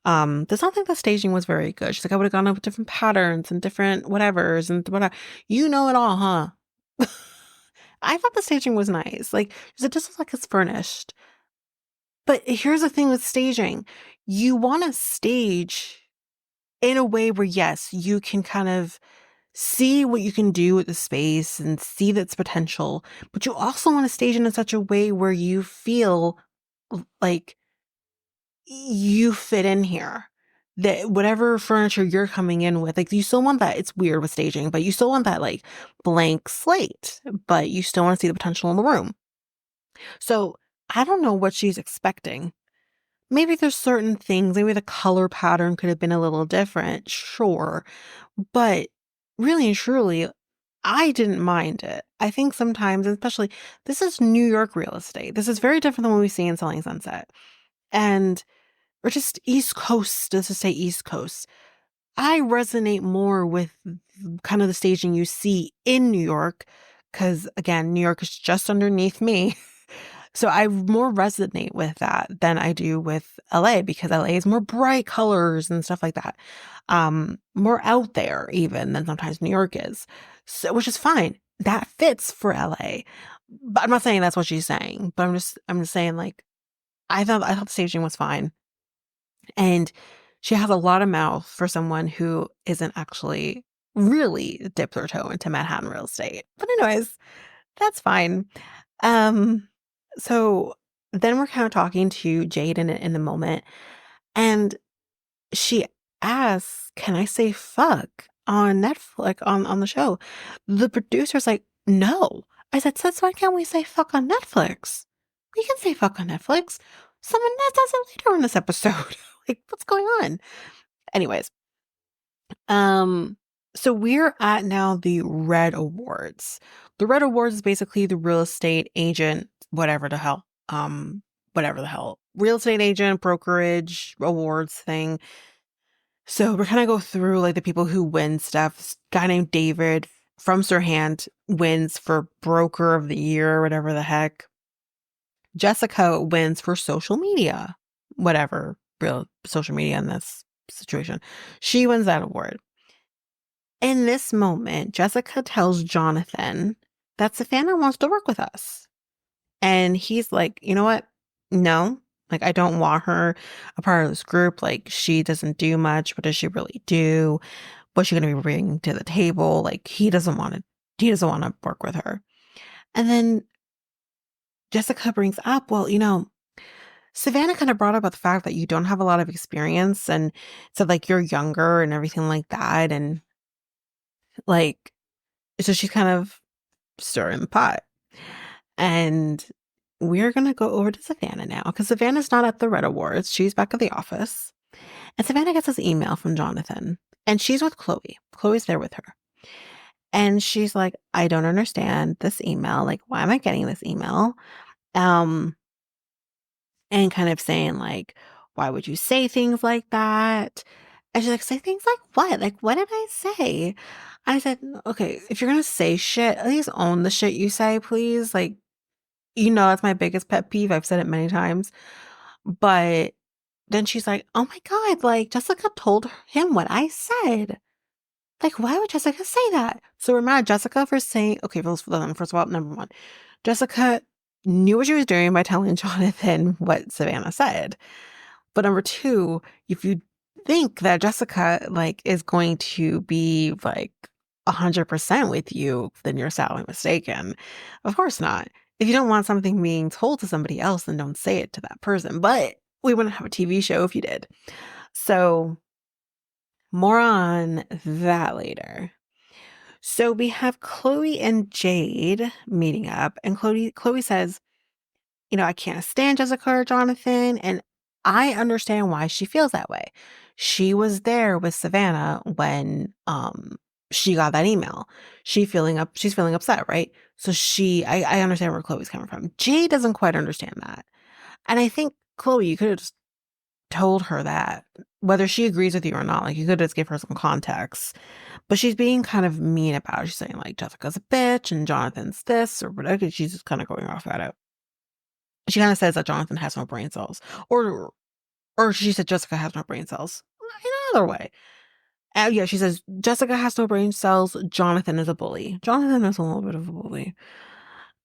Does not think the staging was very good. She's like, I would have gone up with different patterns and different whatevers and whatever. You know it all, huh? I thought the staging was nice. Like, it just looks like it's furnished. But here's the thing with staging. You want to stage in a way where, yes, you can kind of see what you can do with the space and see its potential, but you also want to stage it in such a way where you feel like you fit in here. That whatever furniture you're coming in with, like you still want that, it's weird with staging, but you still want that like blank slate, but you still want to see the potential in the room. So I don't know what she's expecting. Maybe there's certain things, maybe the color pattern could have been a little different, sure. But really and truly, I didn't mind it. I think sometimes, especially, this is New York real estate. This is very different than what we see in Selling Sunset. And or just East Coast, just to say East Coast. I resonate more with kind of the staging you see in New York, because again, New York is just underneath me. So I more resonate with that than I do with LA because LA is more bright colors and stuff like that. More out there even than sometimes New York is. So, which is fine. That fits for LA. But I'm not saying that's what she's saying, but I'm just saying like I thought the staging was fine. And she has a lot of mouth for someone who isn't actually really dipped her toe into Manhattan real estate. But anyways, that's fine. Um, so then we're kind of talking to Jade in the moment, and she asks, "Can I say fuck on Netflix on the show?" The producer's like, "No." I said, "Since when can we say fuck on Netflix? We can say fuck on Netflix. Someone else does it later in this episode. Like, what's going on?" Anyways, um, so we're at now the Red Awards. The Red Awards is basically the real estate agent, whatever the hell, real estate agent, brokerage, awards thing. So we're kind of go through like the people who win stuff. This guy named David from Sirhand wins for broker of the year, or whatever the heck. Jessica wins for social media, whatever real social media in this situation. She wins that award. In this moment, Jessica tells Jonathan that Savannah wants to work with us. And he's like, you know what? No, like, I don't want her a part of this group. Like, she doesn't do much. What does she really do? What's she going to be bringing to the table? Like, he doesn't want to work with her. And then Jessica brings up, well, Savannah kind of brought up about the fact that you don't have a lot of experience and said like you're younger and everything like that. And like, so she's kind of stirring the pot. And we're going to go over to Savannah now because Savannah's not at the Red Awards. She's back at the office. And Savannah gets this email from Jonathan and she's with Chloe. Chloe's there with her. And she's like, I don't understand this email. Like, why am I getting this email? Um, and kind of saying like, why would you say things like that? And she's like, say things like what? Like, what did I say? I said, okay, if you're going to say shit, at least own the shit you say, please. Like, That's my biggest pet peeve. I've said it many times. But then she's like, oh my God, like Jessica told him what I said. Like, why would Jessica say that? So we're mad at Jessica for saying, okay, first of all, number one, Jessica knew what she was doing by telling Jonathan what Savannah said. But number two, if you think that Jessica like is going to be like 100% with you, then you're sadly mistaken. Of course not. If you don't want something being told to somebody else, then don't say it to that person. But we wouldn't have a TV show if you did. So more on that later. So we have Chloe and Jade meeting up, and Chloe says, I can't stand Jessica or Jonathan, and I understand why she feels that way. She was there with Savannah when she got that email. She's feeling upset, right? So I understand where Chloe's coming from. Jade doesn't quite understand that. And I think, Chloe, you could have just told her that, whether she agrees with you or not, like you could just give her some context. But she's being kind of mean about it. She's saying like Jessica's a bitch and Jonathan's this or whatever. She's just kind of going off at it. She kind of says that Jonathan has no brain cells, or she said Jessica has no brain cells. In another way, yeah, she says Jessica has no brain cells. Jonathan is a bully. Jonathan is a little bit of a bully.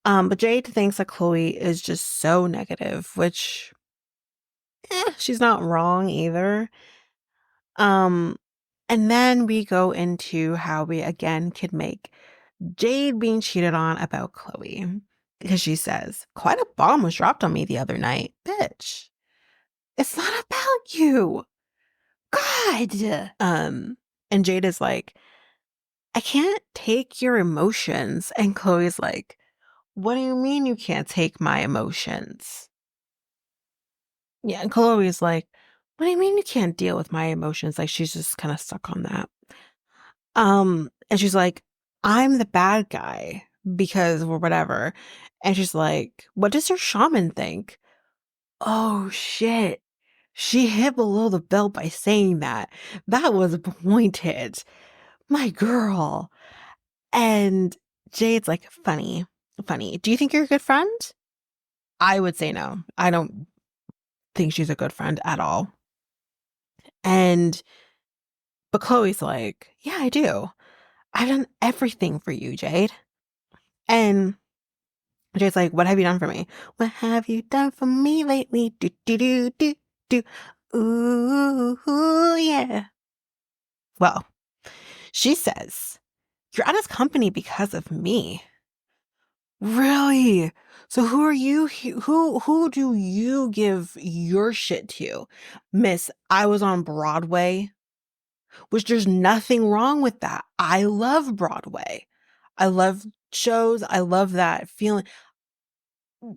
But Jade thinks that Chloe is just so negative, which, she's not wrong either. And then we go into how we again could make Jade being cheated on about Chloe. Because she says, quite a bomb was dropped on me the other night. Bitch, it's not about you. God. And Jade is like, I can't take your emotions. And Chloe's like, what do you mean you can't take my emotions? Yeah, and Chloe's like, what do you mean you can't deal with my emotions? Like she's just kind of stuck on that. And she's like, I'm the bad guy because or whatever. And she's like, what does your shaman think? Oh shit. She hit below the belt by saying that. That was pointed. My girl. And Jade's like, funny. Do you think you're a good friend? I would say no. I don't think she's a good friend at all. But Chloe's like, yeah, I do. I've done everything for you, Jade. And Jade's like, what have you done for me? What have you done for me lately? Do, do, do, do, do. Ooh, yeah. Well, she says, you're out of company because of me. Really? So who are you? Who do you give your shit to? Miss, I was on Broadway, which there's nothing wrong with that. I love Broadway. I love shows. I love that feeling.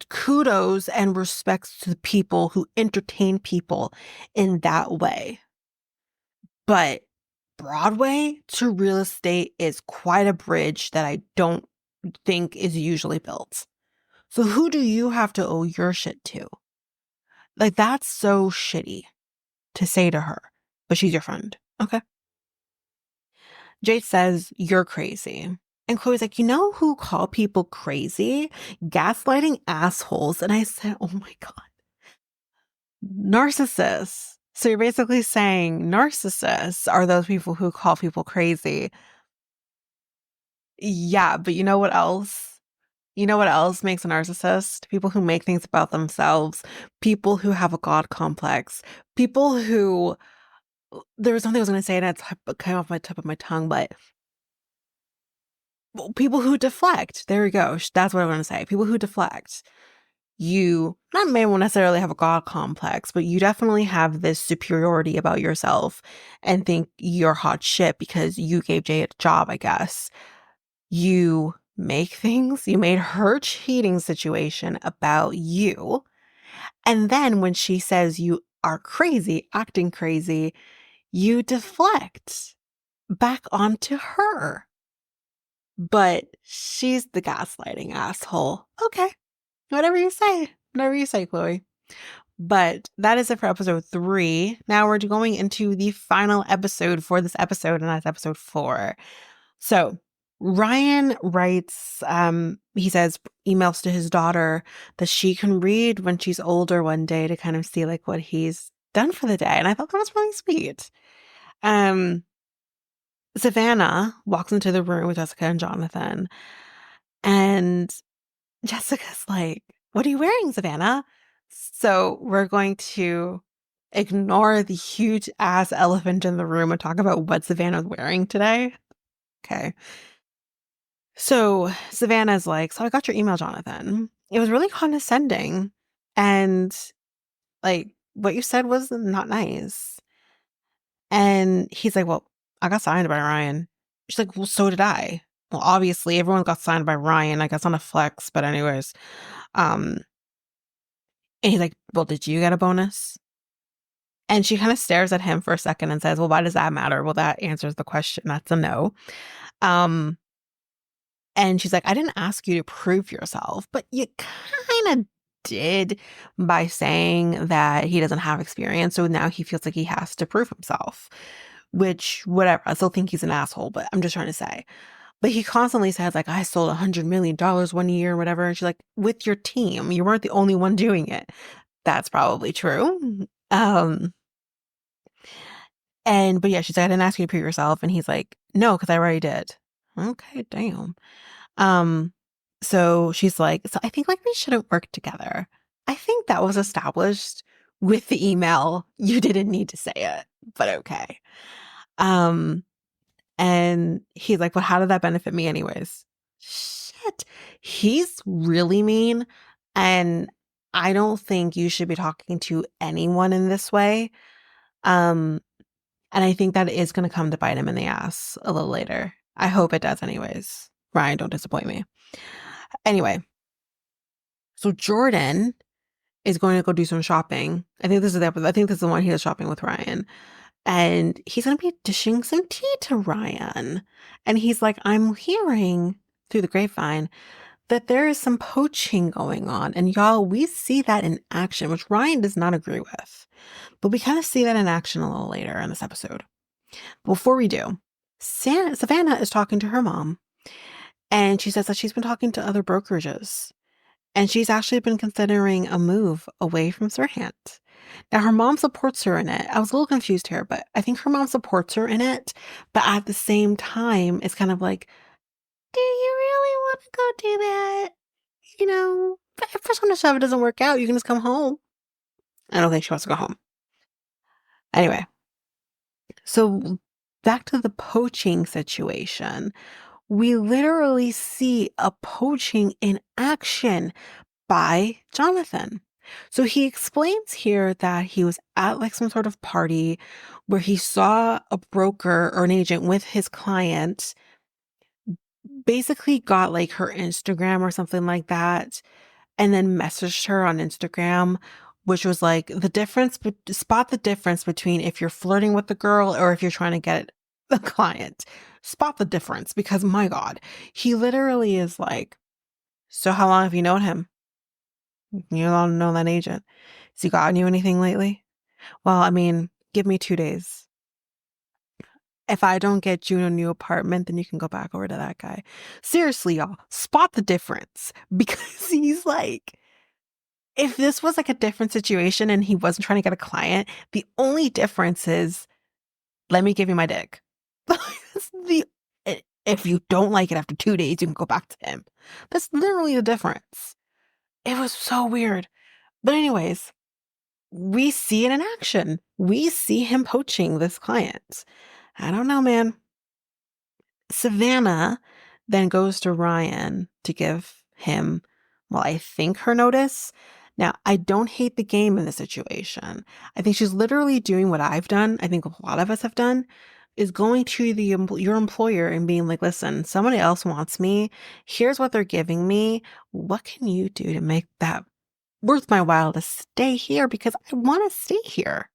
Kudos and respects to the people who entertain people in that way. But Broadway to real estate is quite a bridge that I don't think is usually built. So who do you have to owe your shit to? Like, that's so shitty to say to her, but she's your friend. Okay. Jade says, you're crazy. And Chloe's like, you know who call people crazy? Gaslighting assholes. And I said, oh my God. Narcissists. So you're basically saying narcissists are those people who call people crazy. Yeah, but you know what else? You know what else makes a narcissist? People who make things about themselves, people who have a God complex, people who, there was something I was going to say and it came off my tip of my tongue, but people who deflect. There we go. That's what I want to say. People who deflect. You not may won't necessarily have a God complex, but you definitely have this superiority about yourself and think you're hot shit because you gave Jade a job, I guess. You make things, you made her cheating situation about you. And then when she says you are crazy, acting crazy, you deflect back onto her. But she's the gaslighting asshole. Okay. Whatever you say, Chloe. But that is it for episode 3. Now we're going into the final episode for this episode, and that's episode 4. So Ryan writes, he says emails to his daughter that she can read when she's older one day to kind of see like what he's done for the day. And I thought that was really sweet. Um, Savannah walks into the room with Jessica and Jonathan, and Jessica's like, "What are you wearing, Savannah?" So we're going to ignore the huge ass elephant in the room and talk about what Savannah's wearing today. Okay. So Savannah's like, "So I got your email, Jonathan. It was really condescending. And like what you said was not nice." And he's like, "Well, I got signed by Ryan." She's like, "Well, so did I." Well, obviously everyone got signed by Ryan. I guess on a flex, but anyways. Um, and he's like, "Well, did you get a bonus?" And she kind of stares at him for a second and says, "Well, why does that matter?" Well, that answers the question. That's a no. Um, And she's like, "I didn't ask you to prove yourself, but you kind of did by saying that he doesn't have experience. So now he feels like he has to prove himself, which, whatever. I still think he's an asshole, but I'm just trying to say. But he constantly says, like, I sold $100 million one year or whatever. And she's like, with your team, you weren't the only one doing it. That's probably true. But yeah, she's like, I didn't ask you to prove yourself. And he's like, no, because I already did. Okay, damn. Um, so she's like, so I think like we shouldn't work together. I think that was established with the email. You didn't need to say it, but okay. Um, and he's like, well, how did that benefit me anyways? Shit. He's really mean. And I don't think you should be talking to anyone in this way. Um, and I think that is going to come to bite him in the ass a little later. I hope it does anyways. Ryan, don't disappoint me. Anyway, so Jordan is going to go do some shopping. I think this is the one he was shopping with Ryan. And he's going to be dishing some tea to Ryan. And he's like, I'm hearing through the grapevine that there is some poaching going on. And y'all, we see that in action, which Ryan does not agree with. But we kind of see that in action a little later in this episode. Before we do, Savannah is talking to her mom. And she says that she's been talking to other brokerages. And she's actually been considering a move away from Sirhant. Now, her mom supports her in it. I was a little confused here, but I think her mom supports her in it. But at the same time, it's kind of like, do you really want to go do that? You know, if first one to shove it doesn't work out, you can just come home. I don't think she wants to go home. Anyway, so back to the poaching situation. We literally see a poaching in action by Jonathan. So he explains here that he was at like some sort of party where he saw a broker or an agent with his client, basically got like her Instagram or something like that, and then messaged her on Instagram, which was like spot the difference between if you're flirting with the girl or if you're trying to get the client. Spot the difference, because my God, he literally is like, so how long have you known him? You don't know that agent. Has he gotten you anything lately? Well, I mean, give me 2 days. If I don't get June a new apartment, then you can go back over to that guy. Seriously, y'all, spot the difference. Because he's like, if this was like a different situation and he wasn't trying to get a client, the only difference is, let me give you my dick. That's if you don't like it after 2 days, you can go back to him. That's literally the difference. It was so weird. But anyways, we see it in action. We see him poaching this client. I don't know, man. Savannah then goes to Ryan to give him, well, I think her notice. Now, I don't hate the game in this situation. I think she's literally doing what I've done. I think a lot of us have done, is going to your employer and being like, listen, somebody else wants me. Here's what they're giving me. What can you do to make that worth my while to stay here, because I want to stay here.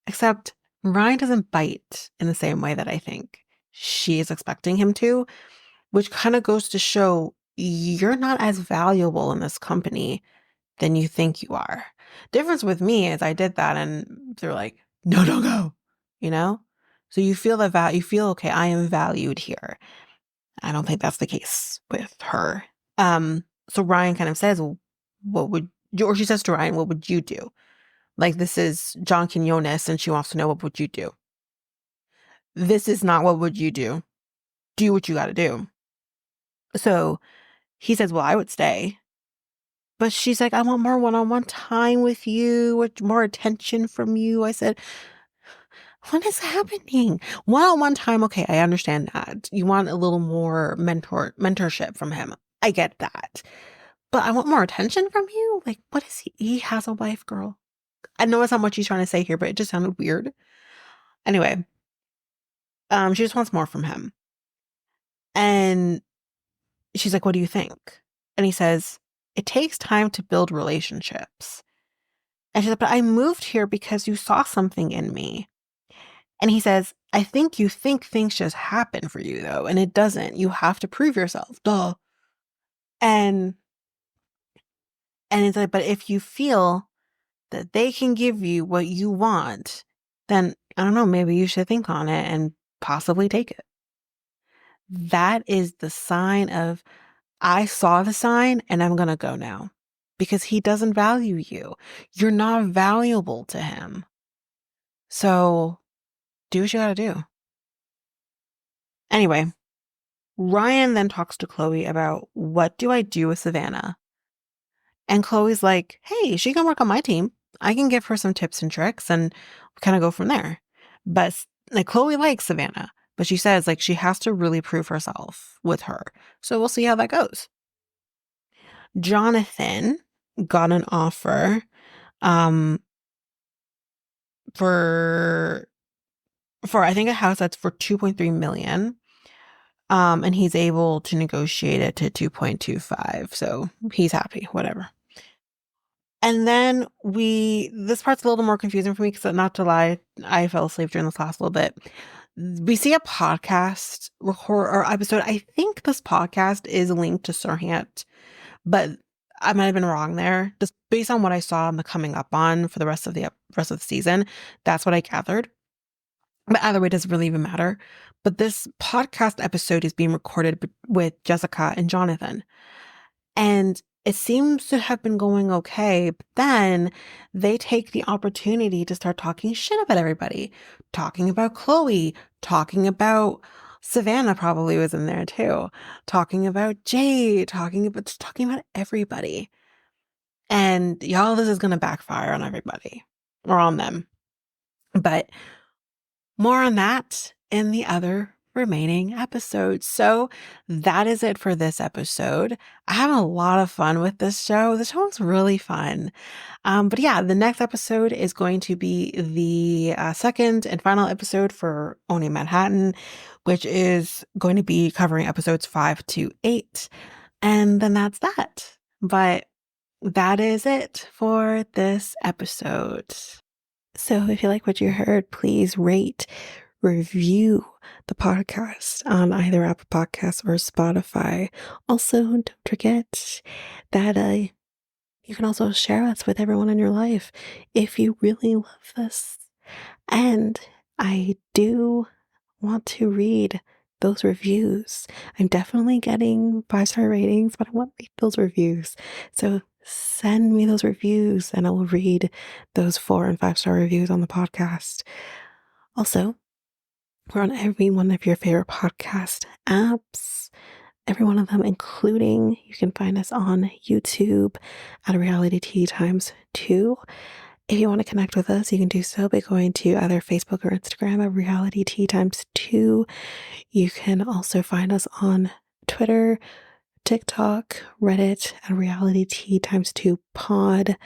Except Ryan doesn't bite in the same way that I think she is expecting him to, which kind of goes to show you're not as valuable in this company than you think you are. Difference with me is I did that and they're like, no, don't go, you know? So you feel you feel, okay, I am valued here. I don't think that's the case with her. So Ryan kind of says, well, what would you, or she says to Ryan, what would you do? Like, this is John Quinones, and she wants to know, what would you do? This is not what would you do. Do what you got to do. So he says, well, I would stay. But she's like, I want more one-on-one time with you, more attention from you. I said, what is happening? One-on-one time, okay, I understand that. You want a little more mentorship from him. I get that. But I want more attention from you? Like, what is he? He has a wife, girl. I know it's not what she's trying to say here, but it just sounded weird. Anyway, she just wants more from him. And she's like, what do you think? And he says, it takes time to build relationships. And she's like, but I moved here because you saw something in me. And he says, I think you think things just happen for you, though, and it doesn't. You have to prove yourself. Duh. And it's like, but if you feel that they can give you what you want, then I don't know, maybe you should think on it and possibly take it. That is the sign of, I saw the sign and I'm going to go now, because he doesn't value you. You're not valuable to him. So do what you got to do. Anyway, Ryan then talks to Chloe about, what do I do with Savannah? And Chloe's like, hey, she can work on my team. I can give her some tips and tricks and kind of go from there. But like, Chloe likes Savannah, but she says like she has to really prove herself with her. So we'll see how that goes. Jonathan got an offer for I think a house that's for 2.3 million. And he's able to negotiate it to 2.25. So he's happy, whatever. And then this part's a little more confusing for me because, not to lie, I fell asleep during this last little bit. We see a podcast record or episode. I think this podcast is linked to Sirhant, but I might have been wrong there. Just based on what I saw on the coming up on for the rest of the season, that's what I gathered. But either way, it doesn't really even matter. But this podcast episode is being recorded with Jessica and Jonathan. And it seems to have been going okay. But then they take the opportunity to start talking shit about everybody. Talking about Chloe. Talking about Savannah, probably was in there too. Talking about Jade. Talking about everybody. And y'all, this is going to backfire on everybody. Or on them. But more on that in the other remaining episodes. So that is it for this episode. I had a lot of fun with this show. The show was really fun. But yeah, the next episode is going to be the second and final episode for Owning Manhattan, which is going to be covering episodes 5 to 8. And then that's that. But that is it for this episode. So if you like what you heard, please rate, review the podcast on either Apple Podcasts or Spotify. Also, don't forget that you can also share us with everyone in your life if you really love this. And I do want to read those reviews. I'm definitely getting 5-star ratings, but I want to read those reviews. So send me those reviews and I will read those 4 and 5-star reviews on the podcast. Also, we're on every one of your favorite podcast apps, every one of them, including you can find us on YouTube at Reality Tea Times 2. If you want to connect with us, you can do so by going to either Facebook or Instagram at Reality Tea Times 2. You can also find us on Twitter, TikTok, Reddit at Reality Tea Times 2 pod.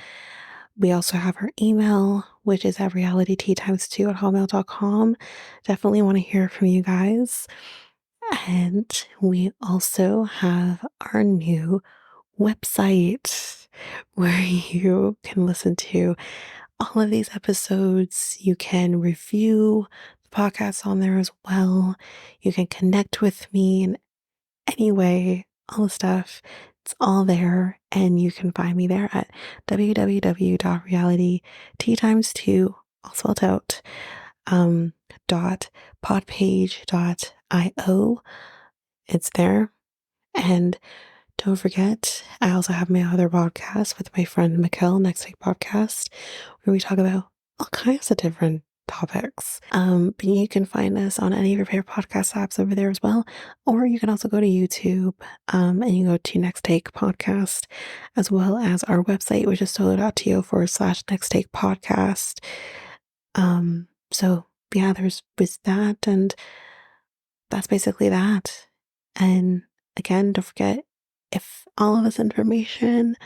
We also have our email, which is at realityteatimes2 at hotmail.com. Definitely want to hear from you guys. And we also have our new website where you can listen to all of these episodes. You can review the podcast on there as well. You can connect with me in any way, all the stuff. It's all there, and you can find me there at www.realityteatimes2, all spelled out, .podpage.io. it's there. And don't forget, I also have my other podcast with my friend Mikkel, Next Take Podcast, where we talk about all kinds of different topics. But you can find us on any of your favorite podcast apps over there as well. Or you can also go to YouTube and you go to Next Take Podcast, as well as our website, which is solo.to/Next Take Podcast. So yeah, there's that, and that's basically that. And again, don't forget, if all of this information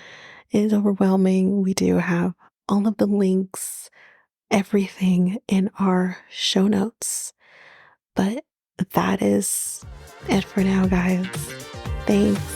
is overwhelming, we do have all of the links, everything in our show notes. But that is it for now, guys. Thanks.